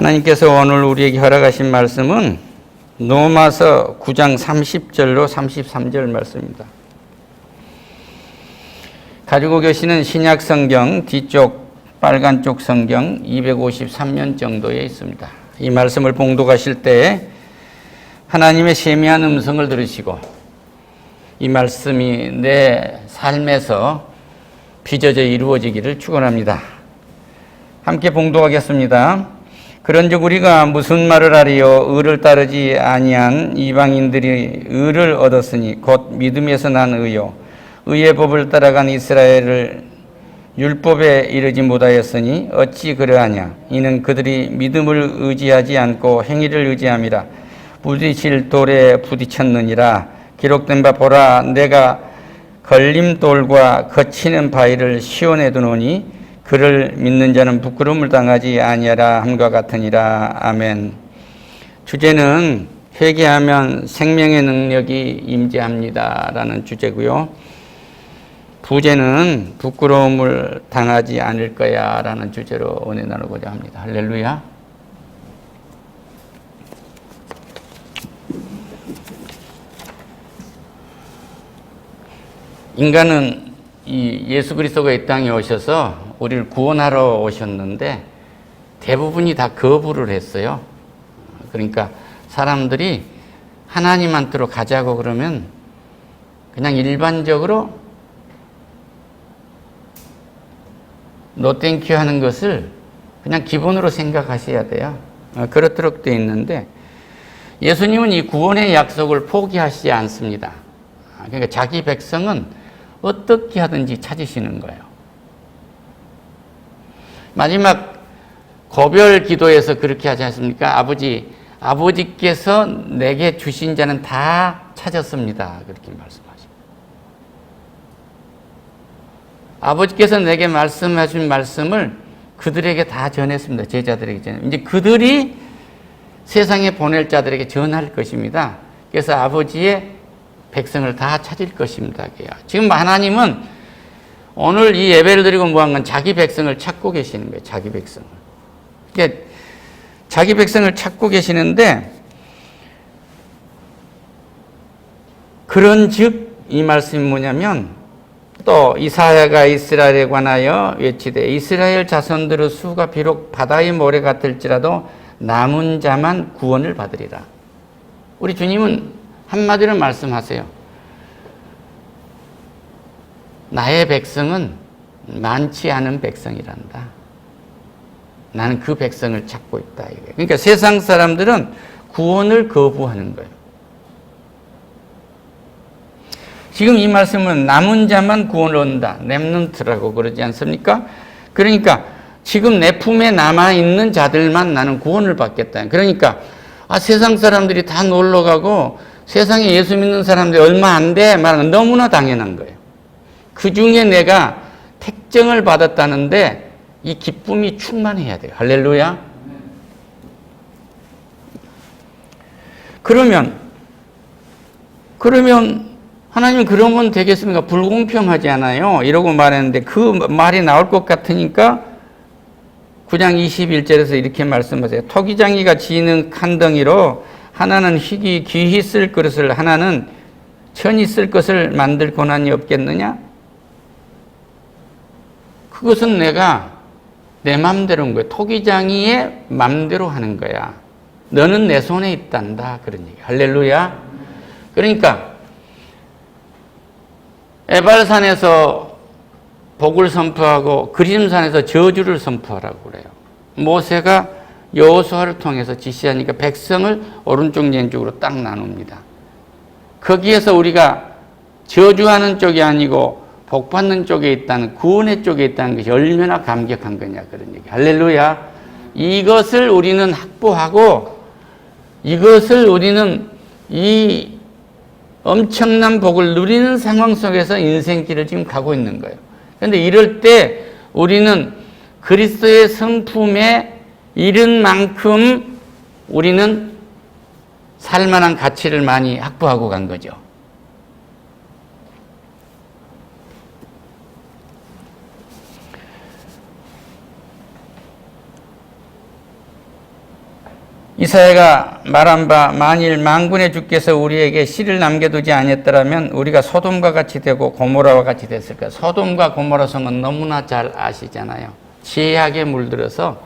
하나님께서 오늘 우리에게 허락하신 말씀은 로마서 9장 30절로 33절 말씀입니다. 가지고 계시는 신약 성경 뒤쪽 빨간 쪽 성경 253면 정도에 있습니다. 이 말씀을 봉독하실 때 하나님의 세미한 음성을 들으시고 이 말씀이 내 삶에서 빚어져 이루어지기를 축원합니다. 함께 봉독하겠습니다. 그런즉 우리가 무슨 말을 하리요? 의를 따르지 아니한 이방인들이 의를 얻었으니 곧 믿음에서 난 의요. 의의 법을 따라간 이스라엘을 율법에 이르지 못하였으니 어찌 그러하냐? 이는 그들이 믿음을 의지하지 않고 행위를 의지함이라. 부딪힐 돌에 부딪혔느니라. 기록된 바 보라, 내가 걸림돌과 거치는 바위를 시온에 두노니 그를 믿는 자는 부끄러움을 당하지 아니하라 함과 같으니라. 아멘. 주제는 회개하면 생명의 능력이 임재합니다 라는 주제고요. 부제는 부끄러움을 당하지 않을 거야 라는 주제로 은혜 나누고자 합니다. 할렐루야. 인간은 이 예수 그리스도가 이 땅에 오셔서 우리를 구원하러 오셨는데 대부분이 다 거부를 했어요. 그러니까 사람들이 하나님한테로 가자고 그러면 그냥 일반적으로 노 땡큐 하는 것을 그냥 기본으로 생각하셔야 돼요. 그렇도록 되어 있는데 예수님은 이 구원의 약속을 포기하시지 않습니다. 그러니까 자기 백성은 어떻게 하든지 찾으시는 거예요. 마지막 고별 기도에서 그렇게 하지 않습니까? 아버지께서 내게 주신 자는 다 찾았습니다. 그렇게 말씀하십니다. 아버지께서 내게 말씀하신 말씀을 그들에게 다 전했습니다. 제자들에게 전했습니다. 이제 그들이 세상에 보낼 자들에게 전할 것입니다. 그래서 아버지의 백성을 다 찾을 것입니다. 지금 하나님은 오늘 이 예배를 드리고 뭐한 건 자기 백성을 찾고 계시는 거예요. 자기 백성을. 그러니까 자기 백성을 찾고 계시는데 그런즉 이 말씀이 뭐냐면 또 이사야가 이스라엘에 관하여 외치되 이스라엘 자손들의 수가 비록 바다의 모래 같을지라도 남은 자만 구원을 받으리라. 우리 주님은 한마디로 말씀하세요. 나의 백성은 많지 않은 백성이란다. 나는 그 백성을 찾고 있다. 그러니까 세상 사람들은 구원을 거부하는 거예요. 지금 이 말씀은 남은 자만 구원을 얻는다. 렘넌트라고 그러지 않습니까? 그러니까 지금 내 품에 남아있는 자들만 나는 구원을 받겠다. 그러니까 세상 사람들이 다 놀러가고 세상에 예수 믿는 사람들이 얼마 안 돼 말하는 너무나 당연한 거예요. 그 중에 내가 택정을 받았다는데 이 기쁨이 충만해야 돼요. 할렐루야. 그러면 하나님 그러면 되겠습니까? 불공평하지 않아요? 이러고 말했는데 그 말이 나올 것 같으니까 9장 21절에서 이렇게 말씀하세요. 토기장이가 지는 칸덩이로 하나는 희귀 귀히 쓸 그릇을 하나는 천히 쓸 것을 만들 고난이 없겠느냐? 그것은 내가 내 맘대로인 거야. 토기장이의 맘대로 하는 거야. 너는 내 손에 있단다. 그런 얘기. 할렐루야. 그러니까 에발산에서 복을 선포하고 그림산에서 저주를 선포하라고 그래요. 모세가 여호수아를 통해서 지시하니까 백성을 오른쪽 왼쪽으로 딱 나눕니다. 거기에서 우리가 저주하는 쪽이 아니고 복 받는 쪽에 있다는, 구원의 쪽에 있다는 것이 얼마나 감격한 거냐 그런 얘기. 할렐루야. 이것을 우리는 확보하고 이것을 우리는 이 엄청난 복을 누리는 상황 속에서 인생길을 지금 가고 있는 거예요. 그런데 이럴 때 우리는 그리스도의 성품에 이른 만큼 우리는 살만한 가치를 많이 확보하고 간 거죠. 이사야가 말한 바 만일 만군의 주께서 우리에게 씨를 남겨두지 아니했더라면 우리가 소돔과 같이 되고 고모라와 같이 됐을까. 소돔과 고모라 성은 너무나 잘 아시잖아요. 죄악에 물들어서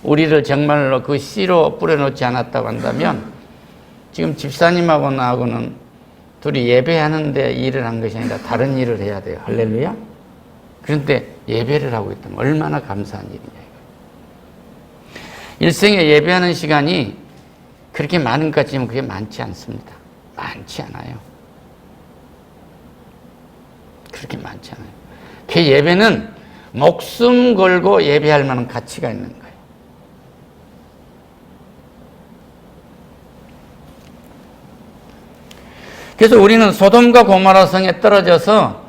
우리를 정말로 그 씨로 뿌려놓지 않았다고 한다면 지금 집사님하고 나하고는 둘이 예배하는데 일을 한 것이 아니라 다른 일을 해야 돼요. 할렐루야. 그런데 예배를 하고 있다면 얼마나 감사한 일이냐. 일생에 예배하는 시간이 그렇게 많은 것 같지만 그게 많지 않습니다. 많지 않아요. 그렇게 많지 않아요. 그 예배는 목숨 걸고 예배할 만한 가치가 있는 거예요. 그래서 우리는 소돔과 고모라 성에 떨어져서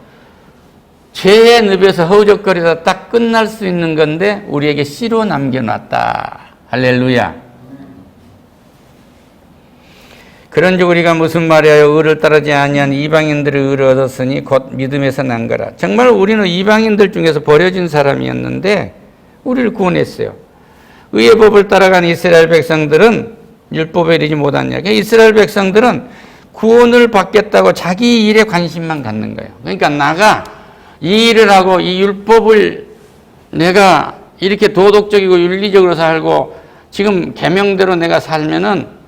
죄의 늪에서 허우적거리다 딱 끝날 수 있는 건데 우리에게 씨로 남겨놨다. 할렐루야. 그런즉 우리가 무슨 말이하여 의를 따르지 아니한 이방인들의 의를 얻었으니 곧 믿음에서 난 거라. 정말 우리는 이방인들 중에서 버려진 사람이었는데 우리를 구원했어요. 의의 법을 따라간 이스라엘 백성들은 율법에 이르지 못하냐. 이스라엘 백성들은 구원을 받겠다고 자기 일에 관심만 갖는 거예요. 그러니까 나가 이 일을 하고 이 율법을 내가 이렇게 도덕적이고 윤리적으로 살고 지금 계명대로 내가 살면은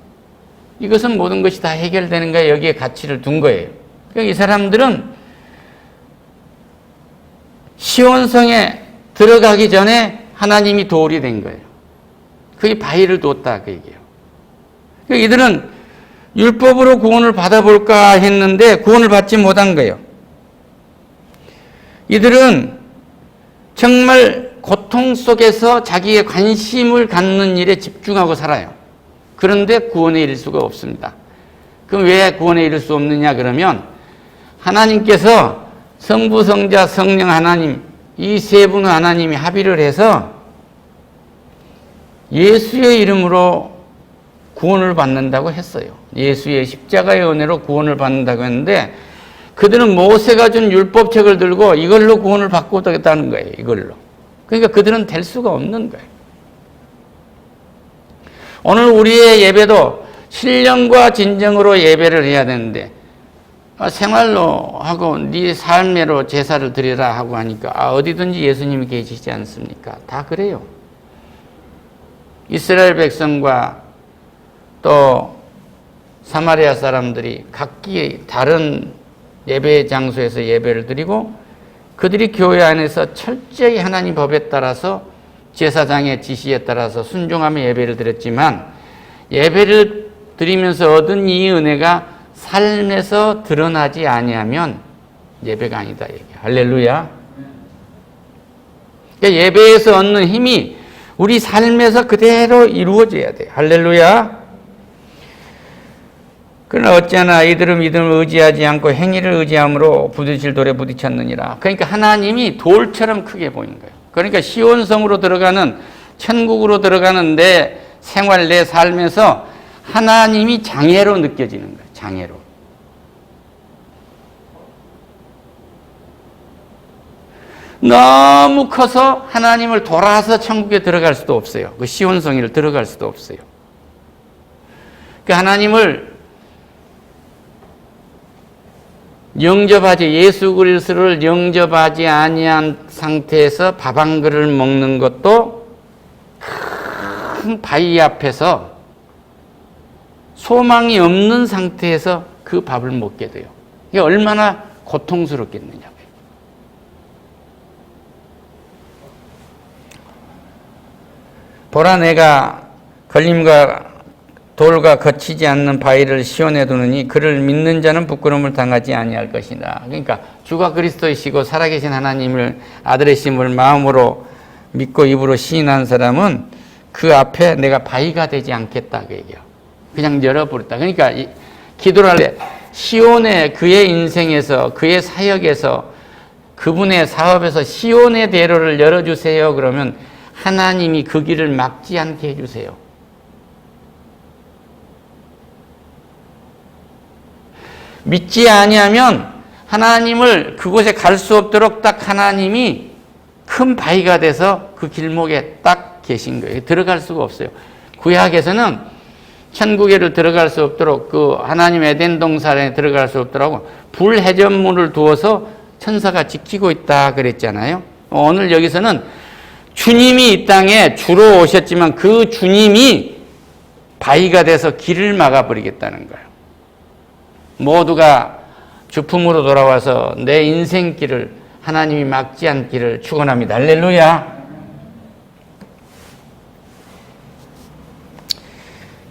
이것은 모든 것이 다 해결되는 거예요. 여기에 가치를 둔 거예요. 그러니까 이 사람들은 시온성에 들어가기 전에 하나님이 도울이 된 거예요. 그게 바위를 뒀다 그 얘기예요. 그러니까 이들은 율법으로 구원을 받아볼까 했는데 구원을 받지 못한 거예요. 이들은 정말 고통 속에서 자기의 관심을 갖는 일에 집중하고 살아요. 그런데 구원에 이를 수가 없습니다. 그럼 왜 구원에 이를 수 없느냐 그러면 하나님께서 성부, 성자, 성령 하나님 이 세 분의 하나님이 합의를 해서 예수의 이름으로 구원을 받는다고 했어요. 예수의 십자가의 은혜로 구원을 받는다고 했는데 그들은 모세가 준 율법책을 들고 이걸로 구원을 받고 되겠다는 거예요. 이걸로. 그러니까 그들은 될 수가 없는 거예요. 오늘 우리의 예배도 신령과 진정으로 예배를 해야 되는데 생활로 하고 네 삶으로 제사를 드리라 하고 하니까 어디든지 예수님이 계시지 않습니까? 다 그래요. 이스라엘 백성과 또 사마리아 사람들이 각기 다른 예배 장소에서 예배를 드리고 그들이 교회 안에서 철저히 하나님 법에 따라서 제사장의 지시에 따라서 순종하며 예배를 드렸지만 예배를 드리면서 얻은 이 은혜가 삶에서 드러나지 아니하면 예배가 아니다. 할렐루야. 그러니까 예배에서 얻는 힘이 우리 삶에서 그대로 이루어져야 돼요. 할렐루야. 그러나 어찌하나 이들은 믿음을 의지하지 않고 행위를 의지함으로 부딪힐 돌에 부딪혔느니라. 그러니까 하나님이 돌처럼 크게 보인 거예요. 그러니까 시온성으로 들어가는 천국으로 들어가는 내 생활 내 삶에서 하나님이 장애로 느껴지는 거예요. 장애로. 너무 커서 하나님을 돌아서 천국에 들어갈 수도 없어요. 그 시온성을 들어갈 수도 없어요. 그 하나님을 영접하지 예수 그리스도를 영접하지 아니한 상태에서 밥 한 그릇을 먹는 것도 큰 바위 앞에서 소망이 없는 상태에서 그 밥을 먹게 돼요. 이게 얼마나 고통스럽겠느냐. 보라 내가 걸림과 돌과 거치지 않는 바위를 시온에 두느니 그를 믿는 자는 부끄러움을 당하지 아니할 것이다. 그러니까 주가 그리스도이시고 살아계신 하나님을 아들의 심을 마음으로 믿고 입으로 시인한 사람은 그 앞에 내가 바위가 되지 않겠다 그 얘기야. 그냥 열어버렸다. 그러니까 기도를 할 때 시온의 그의 인생에서 그의 사역에서 그분의 사업에서 시온의 대로를 열어주세요. 그러면 하나님이 그 길을 막지 않게 해주세요. 믿지 아니하면 하나님을 그곳에 갈 수 없도록 딱 하나님이 큰 바위가 돼서 그 길목에 딱 계신 거예요. 들어갈 수가 없어요. 구약에서는 천국에를 들어갈 수 없도록 그 하나님 에덴 동산에 들어갈 수 없도록 불 해전문을 두어서 천사가 지키고 있다 그랬잖아요. 오늘 여기서는 주님이 이 땅에 주로 오셨지만 그 주님이 바위가 돼서 길을 막아버리겠다는 거예요. 모두가 주품으로 돌아와서 내 인생길을 하나님이 막지 않기를 축원합니다. 할렐루야.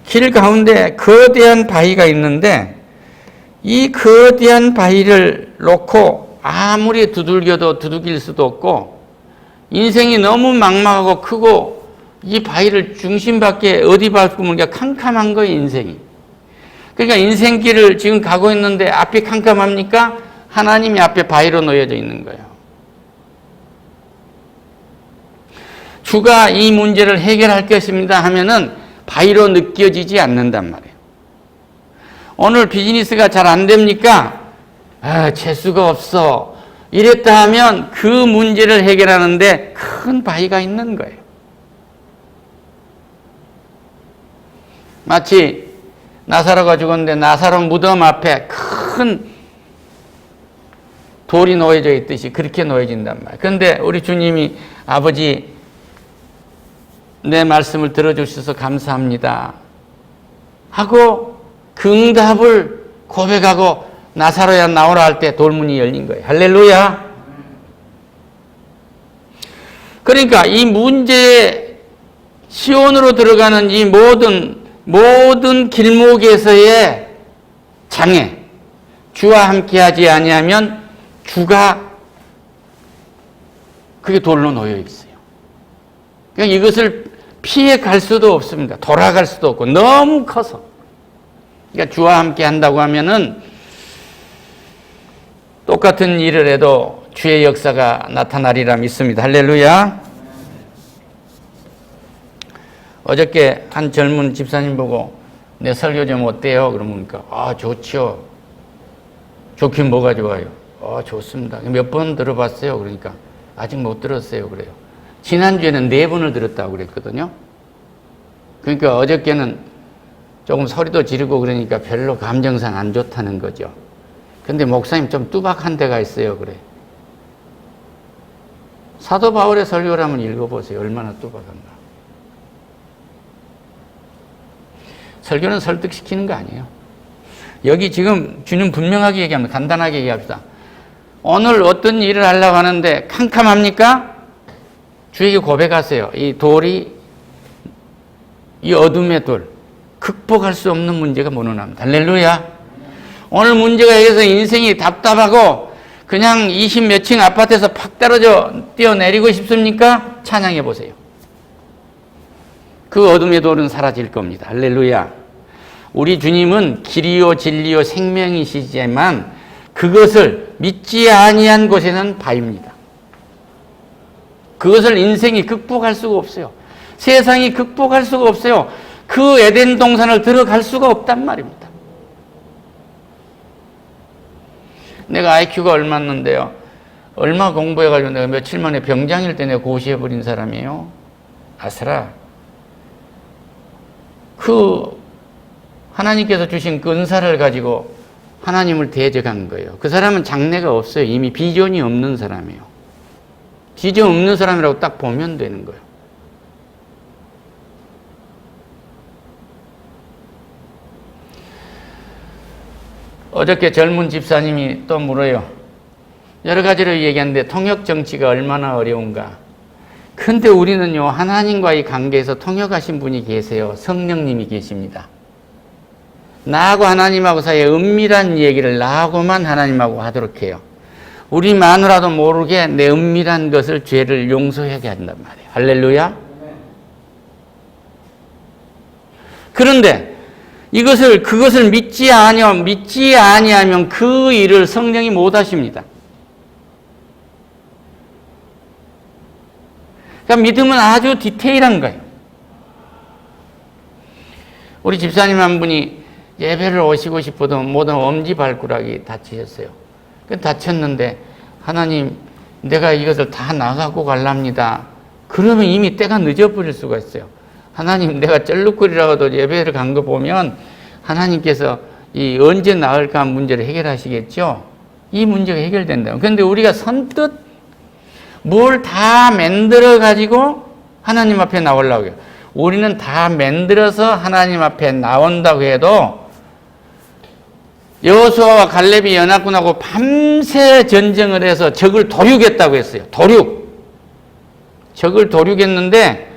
길 가운데 거대한 바위가 있는데 이 거대한 바위를 놓고 아무리 두들겨도 두들길 수도 없고 인생이 너무 막막하고 크고 이 바위를 중심밖에 어디 밟고 게 캄캄한 거예요, 인생이. 그러니까 인생길을 지금 가고 있는데 앞이 캄캄합니까? 하나님이 앞에 바위로 놓여져 있는 거예요. 주가 이 문제를 해결할 것입니다 하면은 바위로 느껴지지 않는단 말이에요. 오늘 비즈니스가 잘 안 됩니까? 재수가 없어. 이랬다 하면 그 문제를 해결하는데 큰 바위가 있는 거예요. 마치 나사로가 죽었는데 나사로 무덤 앞에 큰 돌이 놓여져 있듯이 그렇게 놓여진단 말이에요. 그런데 우리 주님이 아버지 내 말씀을 들어주셔서 감사합니다 하고 그 응답을 고백하고 나사로야 나오라 할 때 돌문이 열린 거예요. 할렐루야. 그러니까 이 문제에 시온으로 들어가는 이 모든 길목에서의 장애, 주와 함께하지 아니하면 주가 그게 돌로 놓여 있어요. 그러니까 이것을 피해 갈 수도 없습니다. 돌아갈 수도 없고 너무 커서. 그러니까 주와 함께 한다고 하면은 똑같은 일을 해도 주의 역사가 나타나리라 믿습니다. 할렐루야. 어저께 한 젊은 집사님 보고 내 설교 좀 어때요? 그러니까 좋죠. 좋긴 뭐가 좋아요? 좋습니다. 몇 번 들어봤어요? 그러니까 아직 못 들었어요. 그래요. 지난주에는 4번을 들었다고 그랬거든요. 그러니까 어저께는 조금 소리도 지르고 그러니까 별로 감정상 안 좋다는 거죠. 근데 목사님 좀 뚜박한 데가 있어요. 그래. 사도 바울의 설교를 한번 읽어보세요. 얼마나 뚜박한가. 설교는 설득시키는 거 아니에요. 여기 지금 주님 분명하게 얘기합니다. 간단하게 얘기합시다. 오늘 어떤 일을 하려고 하는데 캄캄합니까? 주에게 고백하세요. 이 돌이 이 어둠의 돌 극복할 수 없는 문제가 무너납니다. 할렐루야. 오늘 문제가 여기서 인생이 답답하고 그냥 20 몇 층 아파트에서 팍 떨어져 뛰어내리고 싶습니까? 찬양해 보세요. 그 어둠의 돌은 사라질 겁니다. 할렐루야. 우리 주님은 길이요 진리요 생명이시지만 그것을 믿지 아니한 곳에는 바위입니다. 그것을 인생이 극복할 수가 없어요. 세상이 극복할 수가 없어요. 그 에덴 동산을 들어갈 수가 없단 말입니다. 내가 IQ가 얼마였는데요. 얼마 공부해가지고 내가 며칠 만에 병장일 때 내가 고시해버린 사람이에요. 아스라. 그 하나님께서 주신 그 은사를 가지고 하나님을 대적한 거예요. 그 사람은 장래가 없어요. 이미 비전이 없는 사람이에요. 비전 없는 사람이라고 딱 보면 되는 거예요. 어저께 젊은 집사님이 또 물어요. 여러 가지로 얘기하는데 통역 정치가 얼마나 어려운가. 근데 우리는요, 하나님과의 관계에서 통역하신 분이 계세요. 성령님이 계십니다. 나하고 하나님하고 사이에 은밀한 얘기를 나하고만 하나님하고 하도록 해요. 우리 마누라도 모르게 내 은밀한 것을, 죄를 용서하게 한단 말이에요. 할렐루야. 그런데 그것을 믿지 아니하면 그 일을 성령이 못 하십니다. 그러니까 믿음은 아주 디테일한 거예요. 우리 집사님 한 분이 예배를 오시고 싶어도 모든 엄지발가락이 다치셨어요. 다쳤는데 하나님, 내가 이것을 다 나가고 갈랍니다. 그러면 이미 때가 늦어버릴 수가 있어요. 하나님, 내가 쩔룩거리라고도 예배를 간 거 보면 하나님께서 이 언제 나을까 문제를 해결하시겠죠? 이 문제가 해결된다. 그런데 우리가 선뜻 뭘 다 만들어 가지고 하나님 앞에 나오려고 해요. 우리는 다 만들어서 하나님 앞에 나온다고 해도 여호수아와 갈렙이 연합군하고 밤새 전쟁을 해서 적을 도륙했다고 했어요. 적을 도륙했는데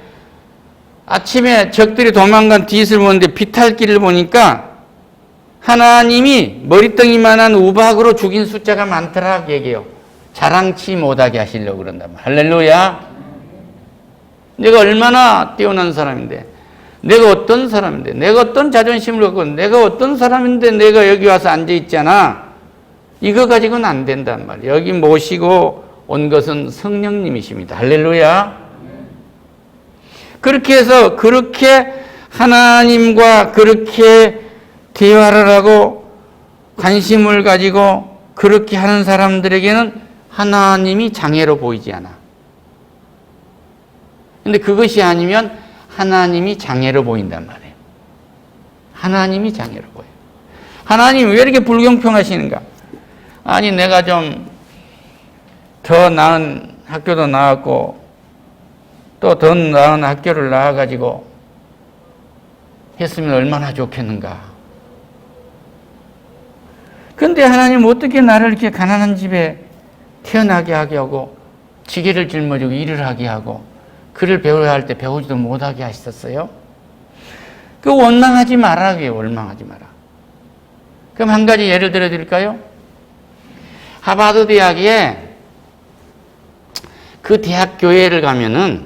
아침에 적들이 도망간 뒤를 보는데 비탈길을 보니까 하나님이 머리덩이만한 우박으로 죽인 숫자가 많더라 얘기해요. 자랑치 못하게 하시려고 그런단 말이야. 할렐루야. 내가 얼마나 뛰어난 사람인데, 내가 어떤 사람인데, 내가 어떤 자존심을 갖고, 내가 어떤 사람인데 내가 여기 와서 앉아있잖아. 이거 가지고는 안 된단 말이야. 여기 모시고 온 것은 성령님이십니다. 할렐루야. 그렇게 해서 그렇게 하나님과 그렇게 대화를 하고 관심을 가지고 그렇게 하는 사람들에게는 하나님이 장애로 보이지 않아. 근데 그것이 아니면 하나님이 장애로 보인단 말이에요. 하나님이 장애로 보여요. 하나님 왜 이렇게 불공평하시는가? 아니, 내가 좀 더 나은 학교도 나왔고 또 더 나은 학교를 나와가지고 했으면 얼마나 좋겠는가. 근데 하나님 어떻게 나를 이렇게 가난한 집에 태어나게 하게 하고 지게를 짊어지고 일을 하게 하고 글을 배워야 할 때 배우지도 못하게 하셨어요? 그 원망하지 말라고요. 원망하지 마라. 그럼 한 가지 예를 들어 드릴까요? 하버드 대학에 그 대학 교회를 가면은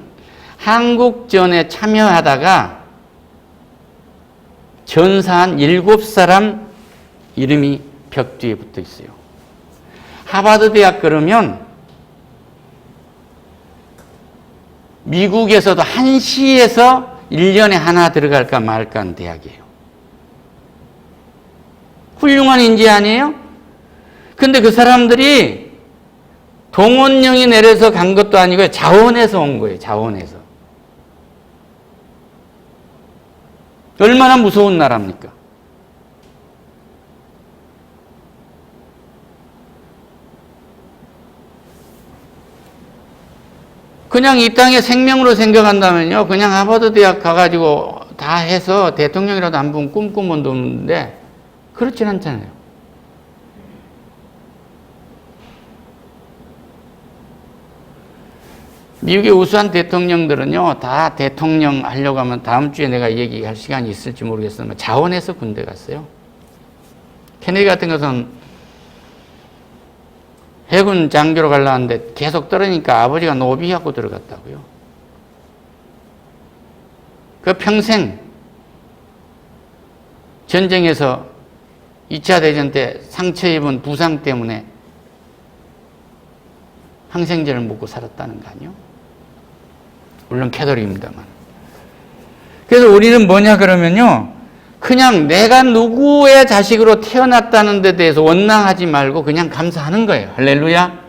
한국전에 참여하다가 전사한 7사람 이름이 벽 뒤에 붙어 있어요. 하버드 대학 그러면 미국에서도 한 시에서 1년에 하나 들어갈까 말까 하는 대학이에요. 훌륭한 인재 아니에요? 근데 그 사람들이 동원령이 내려서 간 것도 아니고 자원해서 온 거예요. 자원해서. 얼마나 무서운 나라입니까? 그냥 이 땅에 생명으로 생각한다면요, 그냥 하버드 대학 가가지고 다 해서 대통령이라도 한 분 꿈꾸면 되는데, 그렇진 않잖아요. 미국의 우수한 대통령들은요, 다 대통령 하려고 하면 다음 주에 내가 얘기할 시간이 있을지 모르겠지만 자원해서 군대 갔어요. 케네디 같은 것은 해군 장교로 가려고 하는데 계속 떨어지니까 아버지가 노비하고 들어갔다고요. 그 평생 전쟁에서 2차 대전 때 상처 입은 부상 때문에 항생제를 먹고 살았다는 거 아니에요? 물론 캐더릭입니다만. 그래서 우리는 뭐냐 그러면요, 그냥 내가 누구의 자식으로 태어났다는 데 대해서 원망하지 말고 그냥 감사하는 거예요. 할렐루야.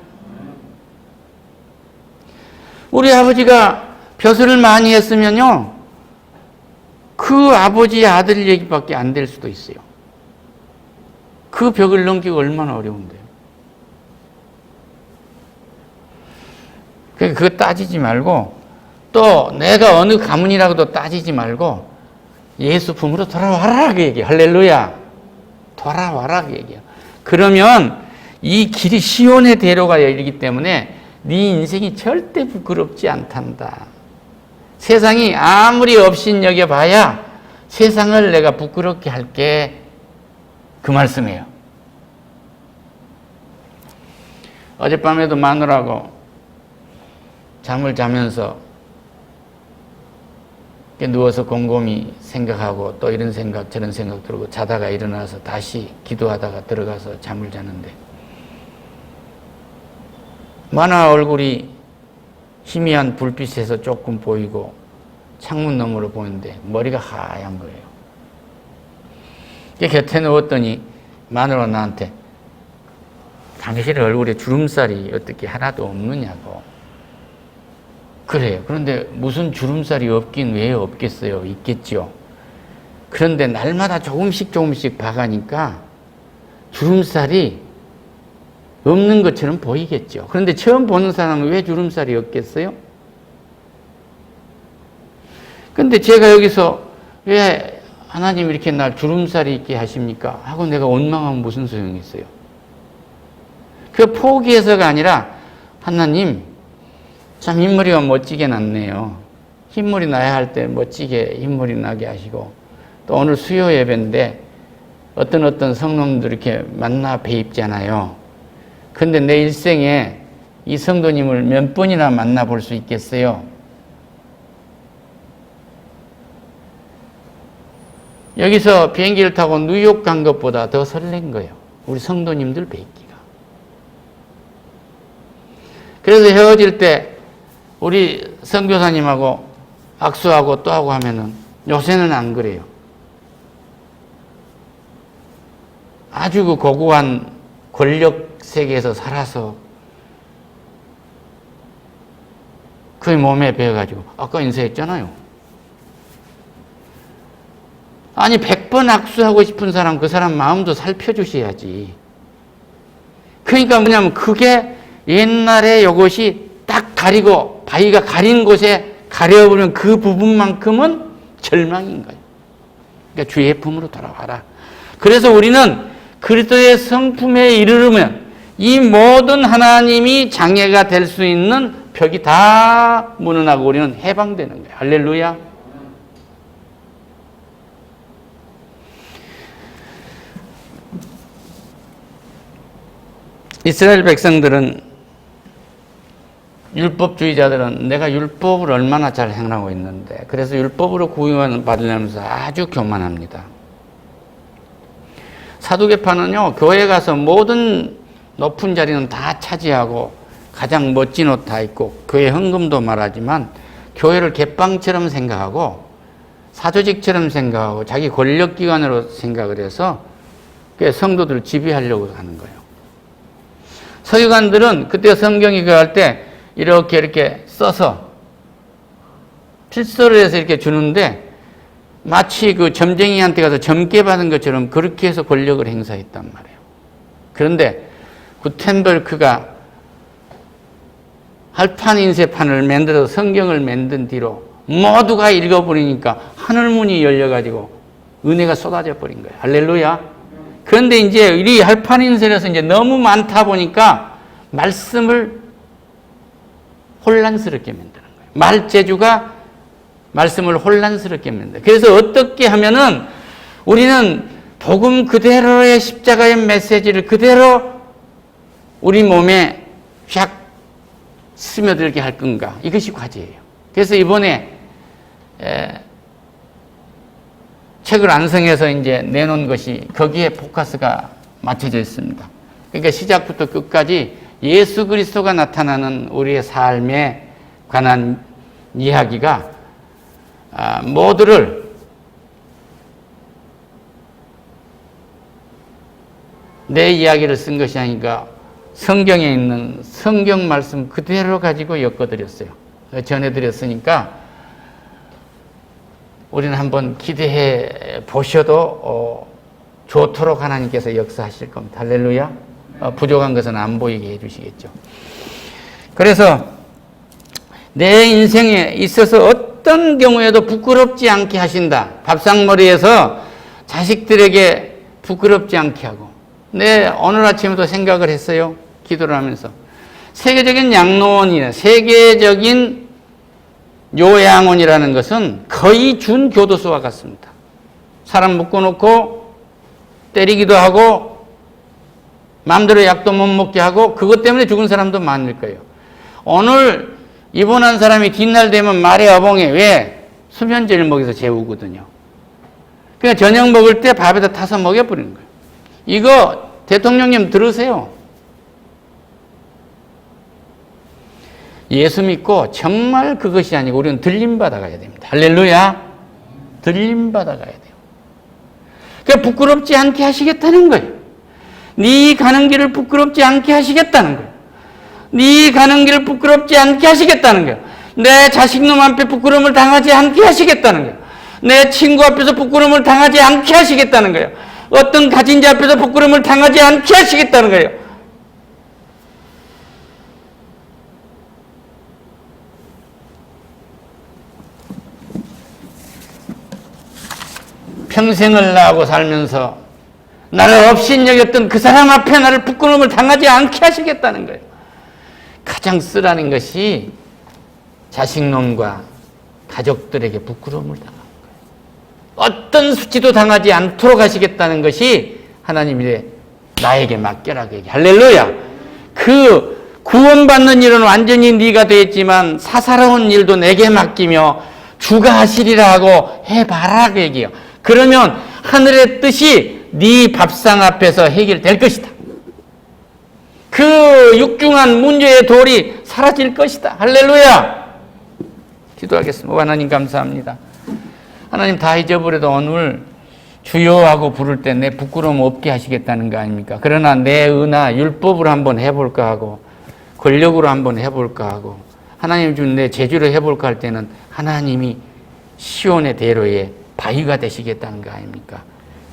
우리 아버지가 벼슬을 많이 했으면요, 그 아버지의 아들 얘기밖에 안 될 수도 있어요. 그 벽을 넘기고 얼마나 어려운데요. 그거 따지지 말고, 또 내가 어느 가문이라고도 따지지 말고 예수 품으로 돌아와라 그 얘기야. 할렐루야. 돌아와라 그 얘기야. 그러면 이 길이 시온의 대로가 열리기 때문에 네 인생이 절대 부끄럽지 않단다. 세상이 아무리 업신여겨봐야 세상을 내가 부끄럽게 할게, 그 말씀이에요. 어젯밤에도 마누라하고 잠을 자면서 누워서 곰곰이 생각하고 또 이런 생각 저런 생각 들고 자다가 일어나서 다시 기도하다가 들어가서 잠을 자는데 마누라 얼굴이 희미한 불빛에서 조금 보이고 창문 너머로 보이는데 머리가 하얀 거예요. 곁에 누웠더니 마누라가 나한테 당신 얼굴에 주름살이 어떻게 하나도 없느냐고. 그래요. 그런데 무슨 주름살이 없긴 왜 없겠어요? 있겠죠. 그런데 날마다 조금씩 봐가니까 주름살이 없는 것처럼 보이겠죠. 그런데 처음 보는 사람은 왜 주름살이 없겠어요? 근데 제가 여기서 왜 하나님 이렇게 날 주름살이 있게 하십니까? 하고 내가 원망하면 무슨 소용이 있어요? 그 포기해서가 아니라 하나님 참 흰머리가 멋지게 났네요. 흰머리 나야 할 때 멋지게 흰머리 나게 하시고 또 오늘 수요 예배인데 어떤 성도님들 이렇게 만나 뵈입잖아요. 근데 내 일생에 이 성도님을 몇 번이나 만나볼 수 있겠어요? 여기서 비행기를 타고 뉴욕 간 것보다 더 설렌 거예요. 우리 성도님들 뵙기가. 그래서 헤어질 때 우리 선교사님하고 악수하고 또 하고 하면은 요새는 안 그래요. 아주 그 고고한 권력 세계에서 살아서 그의 몸에 배어가지고 아까 인사했잖아요. 아니 100번 악수하고 싶은 사람 그 사람 마음도 살펴주셔야지. 그러니까 뭐냐면 그게 옛날에 이것이 딱 가리고 바위가 가린 곳에 가려버리는 그 부분만큼은 절망인 거예요. 그러니까 주의 품으로 돌아와라. 그래서 우리는 그리스도의 성품에 이르르면 이 모든 하나님이 장애가 될 수 있는 벽이 다 무너나고 우리는 해방되는 거예요. 할렐루야. 이스라엘 백성들은 율법주의자들은 내가 율법을 얼마나 잘 행하고 있는데 그래서 율법으로 구원받으려면서 아주 교만합니다. 사두개파는요 교회 가서 모든 높은 자리는 다 차지하고 가장 멋진 옷 다 입고 교회 헌금도 말하지만 교회를 갯방처럼 생각하고 사조직처럼 생각하고 자기 권력기관으로 생각을 해서 성도들을 지배하려고 하는 거예요. 서기관들은 그때 성경이 그할 때 이렇게 써서 필서를 해서 이렇게 주는데 마치 그 점쟁이한테 가서 점괘 받은 것처럼 그렇게 해서 권력을 행사했단 말이에요. 그런데 구텐베르크가 할판 인쇄판을 만들어서 성경을 만든 뒤로 모두가 읽어버리니까 하늘문이 열려가지고 은혜가 쏟아져 버린 거예요. 할렐루야. 그런데 이제 이 할판 인쇄에서 이제 너무 많다 보니까 말씀을 혼란스럽게 만드는 거예요. 말재주가 말씀을 혼란스럽게 만든다. 그래서 어떻게 하면은 우리는 복음 그대로의 십자가의 메시지를 그대로 우리 몸에 샥 스며들게 할 건가? 이것이 과제예요. 그래서 이번에 책을 완성해서 이제 내놓은 것이 거기에 포커스가 맞춰져 있습니다. 그러니까 시작부터 끝까지 예수 그리스도가 나타나는 우리의 삶에 관한 이야기가 모두를 내 이야기를 쓴 것이 아니라 성경에 있는 성경 말씀 그대로 가지고 엮어드렸어요. 전해드렸으니까 우리는 한번 기대해 보셔도 좋도록 하나님께서 역사하실 겁니다. 할렐루야. 부족한 것은 안 보이게 해주시겠죠. 그래서 내 인생에 있어서 어떤 경우에도 부끄럽지 않게 하신다. 밥상머리에서 자식들에게 부끄럽지 않게 하고. 오늘 아침에도 생각을 했어요. 기도를 하면서. 세계적인 양로원이나 세계적인 요양원이라는 것은 거의 준교도소와 같습니다. 사람 묶어놓고 때리기도 하고 마음대로 약도 못 먹게 하고 그것 때문에 죽은 사람도 많을 거예요. 오늘 입원한 사람이 뒷날 되면 말의 어벙에 왜? 수면제를 먹여서 재우거든요. 그러니까 저녁 먹을 때 밥에다 타서 먹여버리는 거예요. 이거 대통령님 들으세요. 예수 믿고 정말 그것이 아니고 우리는 들림받아 가야 됩니다. 할렐루야. 들림받아 가야 돼요. 그러니까 부끄럽지 않게 하시겠다는 거예요. 네 가는 길을 부끄럽지 않게 하시겠다는 거예요. 네 가는 길을 부끄럽지 않게 하시겠다는 거예요. 내 자식놈 앞에 부끄러움을 당하지 않게 하시겠다는 거예요. 내 친구 앞에서 부끄러움을 당하지 않게 하시겠다는 거예요. 어떤 가진 자 앞에서 부끄러움을 당하지 않게 하시겠다는 거예요. 평생을 나하고 살면서 나를 업신여겼던 그 사람 앞에 나를 부끄러움을 당하지 않게 하시겠다는 거예요. 가장 쓰라는 것이 자식놈과 가족들에게 부끄러움을 당하는 거예요. 어떤 수치도 당하지 않도록 하시겠다는 것이 하나님이 나에게 맡겨라고 얘기해. 할렐루야. 그 구원받는 일은 완전히 네가 되었지만 사사로운 일도 내게 맡기며 주가 하시리라 하고 해봐라고 얘기해요. 그러면 하늘의 뜻이 네 밥상 앞에서 해결될 것이다. 그 육중한 문제의 돌이 사라질 것이다. 할렐루야. 기도하겠습니다. 하나님 감사합니다. 하나님 다 잊어버려도 오늘 주여하고 부를 때 내 부끄러움 없게 하시겠다는 거 아닙니까? 그러나 내 은하 율법으로 한번 해볼까 하고 권력으로 한번 해볼까 하고 하나님 준 내 재주로 해볼까 할 때는 하나님이 시온의 대로에 바위가 되시겠다는 거 아닙니까?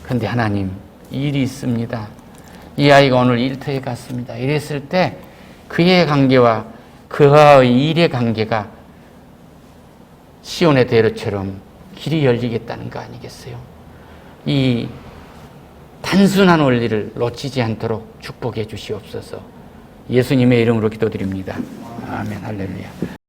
그런데 하나님 일이 있습니다. 이 아이가 오늘 일터에 갔습니다. 이랬을 때 그의 관계와 그와의 일의 관계가 시온의 대로처럼 길이 열리겠다는 거 아니겠어요? 이 단순한 원리를 놓치지 않도록 축복해 주시옵소서. 예수님의 이름으로 기도드립니다. 아멘. 할렐루야.